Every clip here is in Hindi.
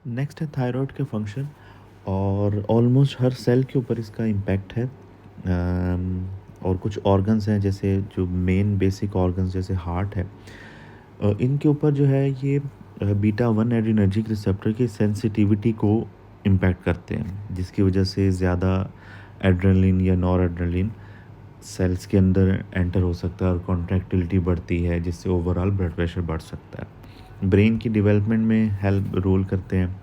नेक्स्ट है थायराइड के फंक्शन और ऑलमोस्ट हर सेल के ऊपर इसका इम्पैक्ट है। और कुछ ऑर्गन्स हैं जैसे जो मेन बेसिक ऑर्गन्स जैसे हार्ट है, इनके ऊपर जो है ये बीटा 1 एड्रीनर्जिक रिसेप्टर की सेंसिटिविटी को इम्पैक्ट करते हैं, जिसकी वजह से ज़्यादा एड्रेनलिन या नॉर एड्रेनलिन सेल्स के अंदर एंटर हो सकता है और कॉन्ट्रैक्टिलिटी बढ़ती है, जिससे ओवरऑल ब्लड प्रेशर बढ़ सकता है। ब्रेन की डेवलपमेंट में हेल्प रोल करते हैं।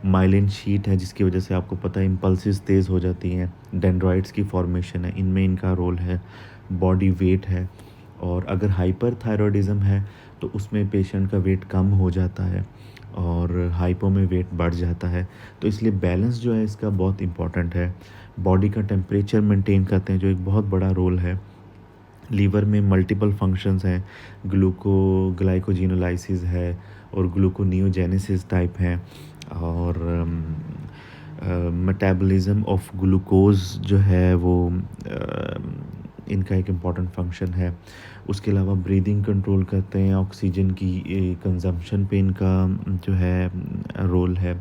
माइलिन शीट है जिसकी वजह से आपको पता है इम्पल्सिस तेज़ हो जाती हैं। डेंड्राइट्स की फॉर्मेशन है, इनमें इनका रोल है। बॉडी वेट है, और अगर हाइपर थायरॉयडिज्म है तो उसमें पेशेंट का वेट कम हो जाता है और हाइपो में वेट बढ़ जाता है। तो इसलिए बैलेंस जो है इसका बहुत इम्पॉर्टेंट है। बॉडी का टेम्परेचर मेंटेन करते हैं जो एक बहुत बड़ा रोल है। लीवर में मल्टीपल फंक्शंस हैं, ग्लाइकोजिनोलाइसिस है और ग्लूकोनियोजेनेसिस टाइप हैं, और मेटाबॉलिज्म ऑफ ग्लूकोज जो है वो इनका एक इम्पॉर्टेंट फंक्शन है। उसके अलावा ब्रीदिंग कंट्रोल करते हैं, ऑक्सीजन की कंजम्पशन पे इनका जो है रोल है।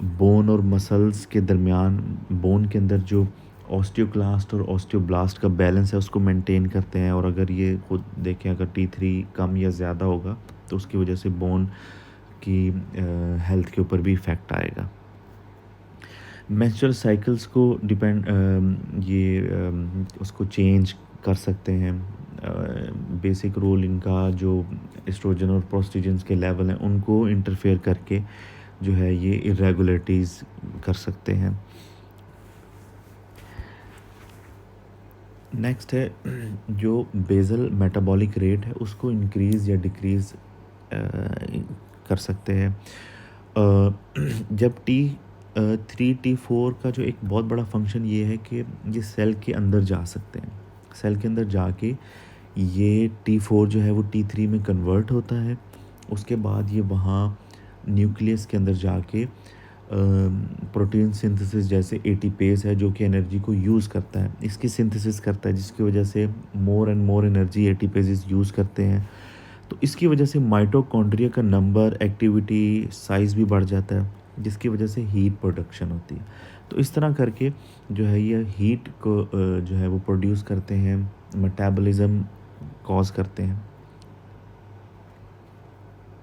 बोन और मसल्स के दरमियान, बोन के अंदर जो ऑस्टियोक्लास्ट और ऑस्टियोब्लास्ट का बैलेंस है उसको मेंटेन करते हैं, और अगर ये खुद देखें अगर T3 कम या ज़्यादा होगा तो उसकी वजह से बोन की हेल्थ के ऊपर भी इफ़ेक्ट आएगा। मेंस्ट्रुअल साइकिल्स को उसको चेंज कर सकते हैं। बेसिक रोल इनका जो एस्ट्रोजन और प्रोस्टेजेंस के लेवल हैं उनको इंटरफेयर करके जो है ये इरेगुलरिटीज़ कर सकते हैं। नेक्स्ट है जो बेसल मेटाबॉलिक रेट है उसको इंक्रीज़ या डिक्रीज़ कर सकते हैं। जब T3 T4 का जो एक बहुत बड़ा फंक्शन ये है कि ये सेल के अंदर जा सकते हैं। सेल के अंदर जाके ये T4 जो है वो T3 में कन्वर्ट होता है। उसके बाद ये वहाँ न्यूक्लियस के अंदर जाके प्रोटीन सिंथेसिस जैसे एटीपेज है जो कि एनर्जी को यूज़ करता है, इसकी सिंथेसिस करता है, जिसकी वजह से more and more energy ATPases use करते हैं। तो इसकी वजह से माइटोकॉन्ड्रिया का नंबर, एक्टिविटी, साइज़ भी बढ़ जाता है, जिसकी वजह से हीट प्रोडक्शन होती है। तो इस तरह करके जो है ये हीट को जो है वो प्रोड्यूस करते हैं, मेटाबॉलिज्म कॉज करते हैं।